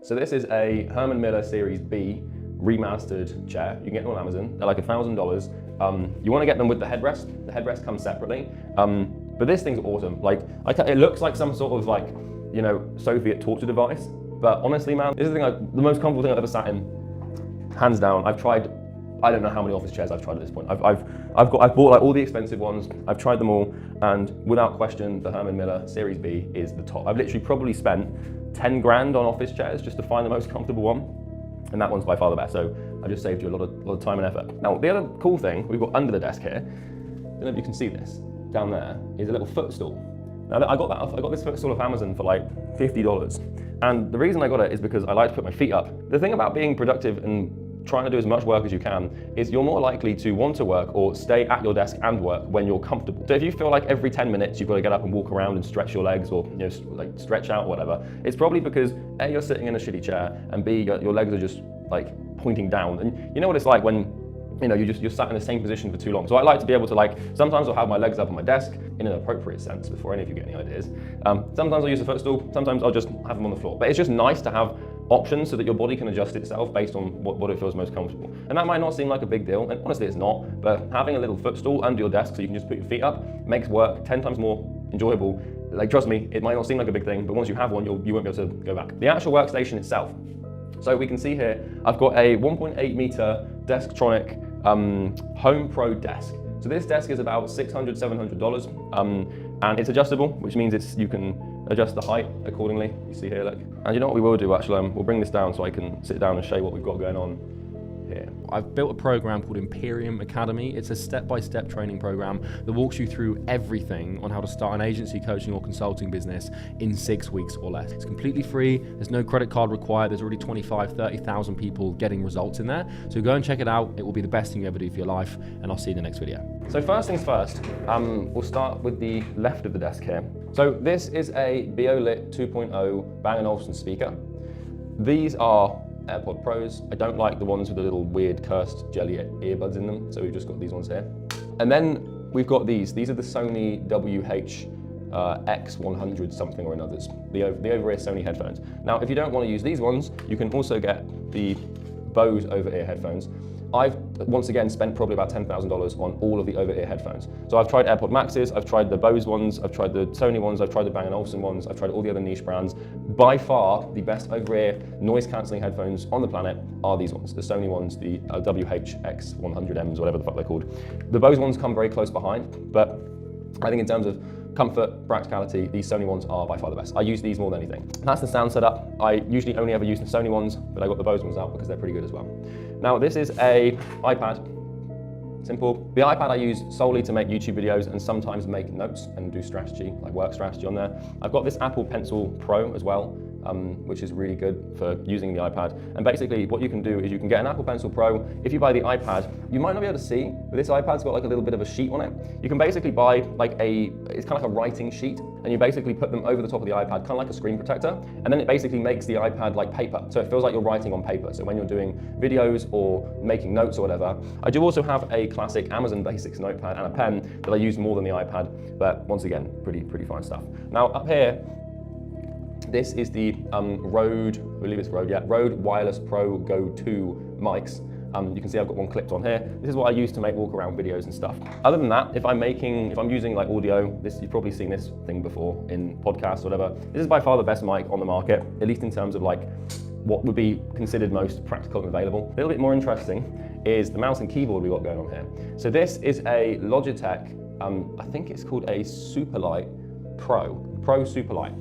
So this is a Herman Miller Series B remastered chair. You can get them on Amazon. They're like $1,000. You want to get them with the headrest. The headrest comes separately. But this thing's awesome. Like, it looks like some sort of like, you know, Soviet torture device. But honestly, man, this is the most comfortable thing I've ever sat in, hands down. I've tried, I don't know how many office chairs I've tried at this point. I've bought like all the expensive ones. I've tried them all, and without question, the Herman Miller Series B is the top. I've literally probably spent 10 grand on office chairs just to find the most comfortable one, and that one's by far the best. So I just saved you a lot of time and effort. Now, the other cool thing we've got under the desk here, I don't know if you can see this, down there, is a little footstool. Now, I got this footstool off Amazon for like $50. And the reason I got it is because I like to put my feet up. The thing about being productive and trying to do as much work as you can is you're more likely to want to work or stay at your desk and work when you're comfortable. So if you feel like every 10 minutes you've got to get up and walk around and stretch your legs, or, you know, like stretch out or whatever, it's probably because A, you're sitting in a shitty chair, and B, your legs are just like pointing down. And you know what it's like when, you know, you're sat in the same position for too long. So I like to be able to, like, sometimes I'll have my legs up on my desk in an appropriate sense, before any of you get any ideas. Sometimes I'll use a footstool, sometimes I'll just have them on the floor. But it's just nice to have options so that your body can adjust itself based on what it feels most comfortable. And that might not seem like a big deal, and honestly it's not, but having a little footstool under your desk so you can just put your feet up makes work 10 times more enjoyable. Like, trust me, it might not seem like a big thing, but once you have one, you won't be able to go back. The actual workstation itself. So we can see here, I've got a 1.8 meter Desktronic Home Pro desk. So this desk is about $600, $700, and it's adjustable, which means you can adjust the height accordingly. You see here, look. And you know what we will do, actually? We'll bring this down so I can sit down and show you what we've got going on here. I've built a program called Imperium Academy. It's a step-by-step training program that walks you through everything on how to start an agency, coaching, or consulting business in 6 weeks or less. It's completely free. There's no credit card required. There's already 25, 30,000 people getting results in there. So go and check it out. It will be the best thing you ever do for your life, and I'll see you in the next video. So first things first, we'll start with the left of the desk here. So this is a Beolit 2.0 Bang & Olufsen speaker. These are AirPod Pros. I don't like the ones with the little weird cursed jelly earbuds in them, so we've just got these ones here. And then we've got these. These are the Sony X100 something or another's, the over-ear Sony headphones. Now, if you don't want to use these ones, you can also get the Bose over-ear headphones. I've, once again, spent probably about $10,000 on all of the over-ear headphones. So I've tried AirPod Maxes, I've tried the Bose ones, I've tried the Sony ones, I've tried the Bang & Olufsen ones, I've tried all the other niche brands. By far, the best over-ear noise-cancelling headphones on the planet are these ones, the Sony ones, the WH-X100Ms, whatever the fuck they're called. The Bose ones come very close behind, but I think in terms of comfort, practicality, these Sony ones are by far the best. I use these more than anything. That's the sound setup. I usually only ever use the Sony ones, but I got the Bose ones out because they're pretty good as well. Now, this is a iPad. Simple. The iPad I use solely to make YouTube videos and sometimes make notes and do strategy, like work strategy on there. I've got this Apple Pencil Pro as well, which is really good for using the iPad. And basically what you can do is you can get an Apple Pencil Pro. If you buy the iPad, you might not be able to see, but this iPad's got like a little bit of a sheet on it. You can basically buy like it's kind of like a writing sheet, and you basically put them over the top of the iPad, kind of like a screen protector, and then it basically makes the iPad like paper. So it feels like you're writing on paper. So when you're doing videos or making notes or whatever. I do also have a classic Amazon Basics notepad and a pen that I use more than the iPad, but once again, pretty fine stuff. Now up here, this is the Rode Wireless Pro Go 2 mics. You can see I've got one clipped on here. This is what I use to make walk around videos and stuff. Other than that, if I'm using like audio, you've probably seen this thing before in podcasts or whatever. This is by far the best mic on the market, at least in terms of like what would be considered most practical and available. A little bit more interesting is the mouse and keyboard we've got going on here. So this is a Logitech, I think it's called a Superlight Pro Superlight.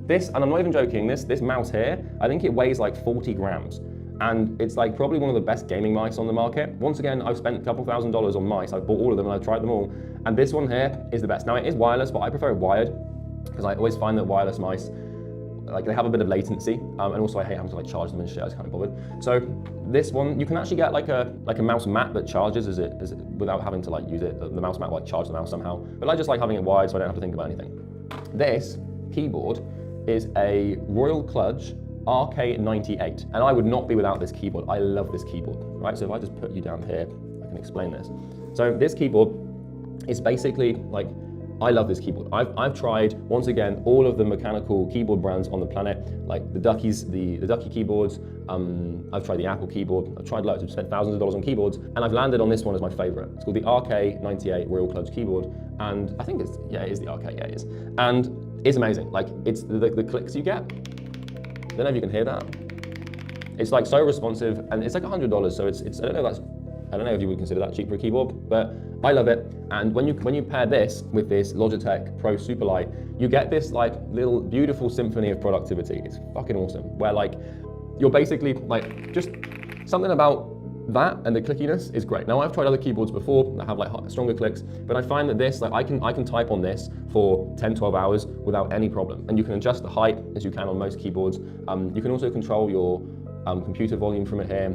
And I'm not even joking, this mouse here, I think it weighs like 40 grams. And it's like probably one of the best gaming mice on the market. Once again, I've spent a couple $1,000s on mice. I've bought all of them and I've tried them all. And this one here is the best. Now it is wireless, but I prefer it wired because I always find that wireless mice, like they have a bit of latency. And also I hate having to like charge them and shit, I just can't be bothered. So this one, you can actually get like a mouse mat that charges without having to like use it. The mouse mat will like charge the mouse somehow. But I just like having it wired so I don't have to think about anything. This keyboard is a Royal Kludge RK98, and I would not be without this keyboard. I love this keyboard, right? So if I just put you down here, I can explain this. So this keyboard is basically like I love this keyboard. I've tried, once again, all of the mechanical keyboard brands on the planet, like the Duckies, the Ducky keyboards. I've tried the Apple keyboard. I've tried loads. I've spent thousands of dollars on keyboards, and I've landed on this one as my favorite. It's called the RK98 Royal Clutch keyboard, and I think it is the RK, yeah, it is. And it's amazing. Like, it's the clicks you get. I don't know if you can hear that. It's like so responsive, and it's like $100, so it's I don't know if you would consider that cheap for a keyboard, but I love it. And when you pair this with this Logitech Pro Superlight, you get this like little beautiful symphony of productivity. It's fucking awesome. Where like you're basically like, just something about that and the clickiness is great. Now, I've tried other keyboards before that have like stronger clicks, but I find that this, like I can type on this for 10, 12 hours without any problem. And you can adjust the height as you can on most keyboards. You can also control your computer volume from it here.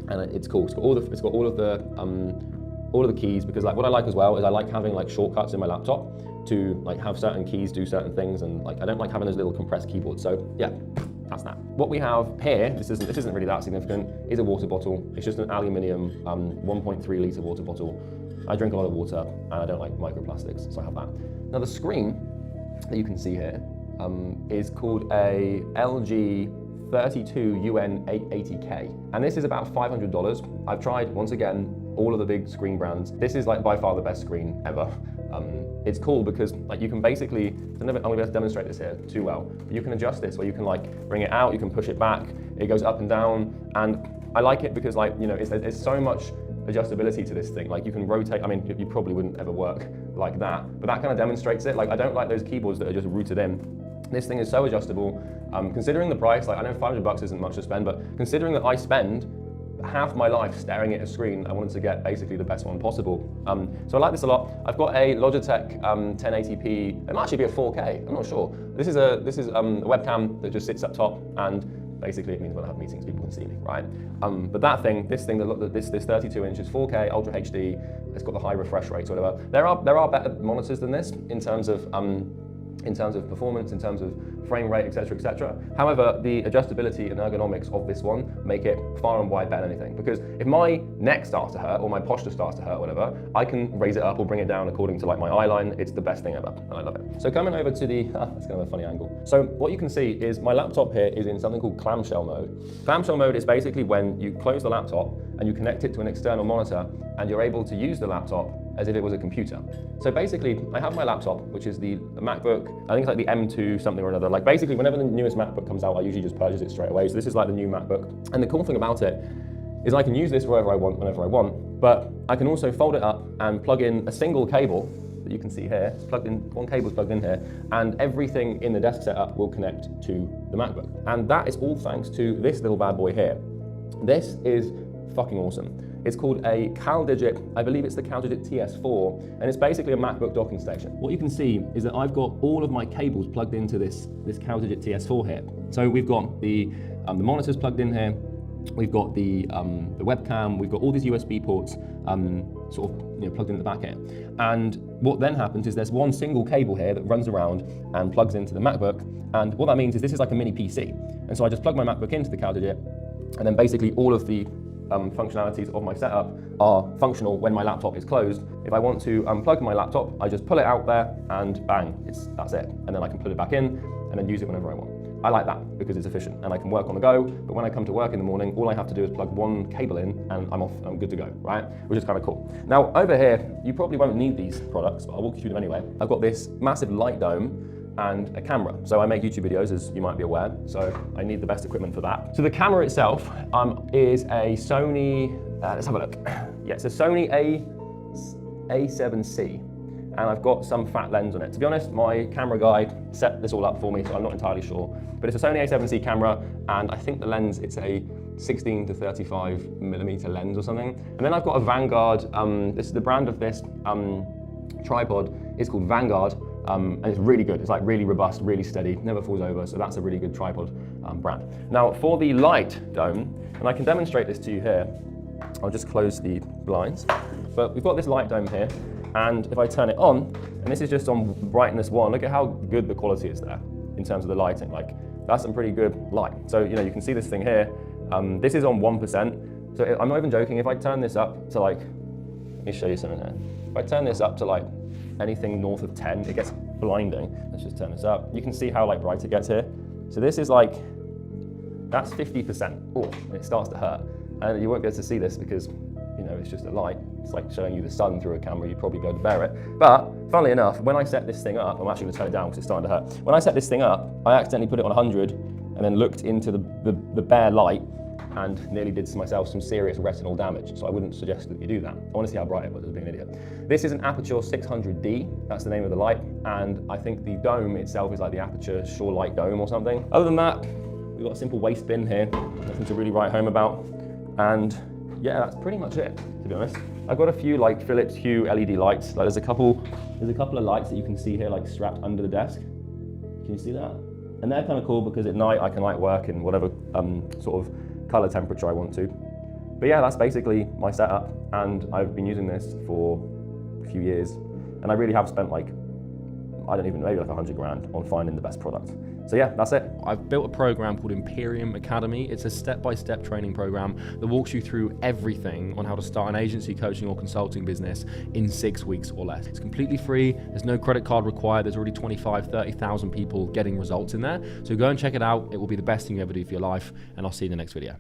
And it's cool. It's got all of the keys, because like what I like as well is I like having like shortcuts in my laptop to like have certain keys do certain things, and like I don't like having those little compressed keyboards. So yeah, that's that. What we have here, this isn't really that significant, is a water bottle. It's just an aluminium 1.3 litre water bottle. I drink a lot of water and I don't like microplastics, so I have that. Now the screen that you can see here is called a LG 32UN880K, and this is about $500. I've tried, once again, all of the big screen brands. This is like by far the best screen ever. It's cool because like you can basically, I'm gonna be able to demonstrate this here too well, but you can adjust this where you can like bring it out, you can push it back, it goes up and down, and I like it because like, you know, there's so much adjustability to this thing. Like you can rotate, I mean, you probably wouldn't ever work like that, but that kind of demonstrates it. Like I don't like those keyboards that are just rooted in. This thing is so adjustable. Considering the price, like I know $500 isn't much to spend, but considering that I spend half my life staring at a screen, I wanted to get basically the best one possible. So I like this a lot. I've got a Logitech 1080p. It might actually be a 4K. I'm not sure. This is a webcam that just sits up top, and basically it means when I have meetings, people can see me, right? But this 32 inches 4K Ultra HD. It's got the high refresh rate or whatever. There are better monitors than this in terms of performance, in terms of frame rate, etc., etc. However, the adjustability and ergonomics of this one make it far and wide better than anything. Because if my neck starts to hurt or my posture starts to hurt, or whatever, I can raise it up or bring it down according to like my eye line. It's the best thing ever, and I love it. So coming over to the, that's kind of a funny angle. So what you can see is my laptop here is in something called clamshell mode. Clamshell mode is basically when you close the laptop and you connect it to an external monitor, and you're able to use the laptop as if it was a computer. So basically, I have my laptop, which is the MacBook, I think it's like the M2 something or another. Like basically, whenever the newest MacBook comes out, I usually just purchase it straight away. So this is like the new MacBook. And the cool thing about it is I can use this wherever I want, whenever I want, but I can also fold it up and plug in a single cable that you can see here. It's plugged in, one cable's plugged in here, and everything in the desk setup will connect to the MacBook. And that is all thanks to this little bad boy here. This is fucking awesome. It's called a CalDigit, I believe it's the CalDigit TS4, and it's basically a MacBook docking station. What you can see is that I've got all of my cables plugged into this CalDigit TS4 here. So we've got the monitors plugged in here, we've got the webcam, we've got all these USB ports sort of plugged in at the back here. And what then happens is there's one single cable here that runs around and plugs into the MacBook, and what that means is this is like a mini PC. And so I just plug my MacBook into the CalDigit, and then basically all of the functionalities of my setup are functional when my laptop is closed. If I want to unplug my laptop, I just pull it out there and bang, that's it. And then I can put it back in and then use it whenever I want. I like that because it's efficient and I can work on the go, but when I come to work in the morning, all I have to do is plug one cable in and I'm off, I'm good to go, right? Which is kind of cool. Now over here, you probably won't need these products, but I'll walk you through them anyway. I've got this massive light dome and a camera. So I make YouTube videos, as you might be aware, so I need the best equipment for that. So the camera itself is a Sony, let's have a look. Yeah, it's a Sony A7C, and I've got some fat lens on it. To be honest, my camera guy set this all up for me, so I'm not entirely sure. But it's a Sony A7C camera, and I think the lens, it's a 16 to 35 millimeter lens or something. And then I've got a Vanguard, this is the brand of this tripod, it's called Vanguard. And it's really good. It's like really robust, really steady, never falls over. So that's a really good tripod brand. Now for the light dome, and I can demonstrate this to you here. I'll just close the blinds. But we've got this light dome here, and if I turn it on, and this is just on brightness 1, look at how good the quality is there in terms of the lighting. Like that's some pretty good light. So you can see this thing here. This is on 1%. So I'm not even joking. If I turn this up to like, let me show you something here. If I turn this up to like anything north of 10, it gets blinding. Let's just turn this up. You can see how like bright it gets here. So this is like, that's 50%. Oh, and it starts to hurt. And you won't be able to see this because, you know, it's just a light. It's like showing you the sun through a camera, you'd probably be able to bear it. But funnily enough, when I set this thing up, I'm actually gonna turn it down because it's starting to hurt. When I set this thing up, I accidentally put it on 100 and then looked into the bare light and nearly did myself some serious retinal damage. So I wouldn't suggest that you do that. I want to see how bright it was, I was being an idiot. This is an Aputure 600D, that's the name of the light. And I think the dome itself is like the Aputure Shore Light Dome or something. Other than that, we've got a simple waste bin here, nothing to really write home about. And yeah, that's pretty much it, to be honest. I've got a few like Philips Hue LED lights. Like there's a couple of lights that you can see here like strapped under the desk. Can you see that? And they're kind of cool because at night I can like work in whatever sort of color temperature I want to. But yeah, that's basically my setup, and I've been using this for a few years, and I really have spent like, I don't even know, maybe like 100 grand on finding the best product. So yeah, that's it. I've built a program called Imperium Academy. It's a step-by-step training program that walks you through everything on how to start an agency, coaching or consulting business in 6 weeks or less. It's completely free. There's no credit card required. There's already 25, 30,000 people getting results in there. So go and check it out. It will be the best thing you ever do for your life, and I'll see you in the next video.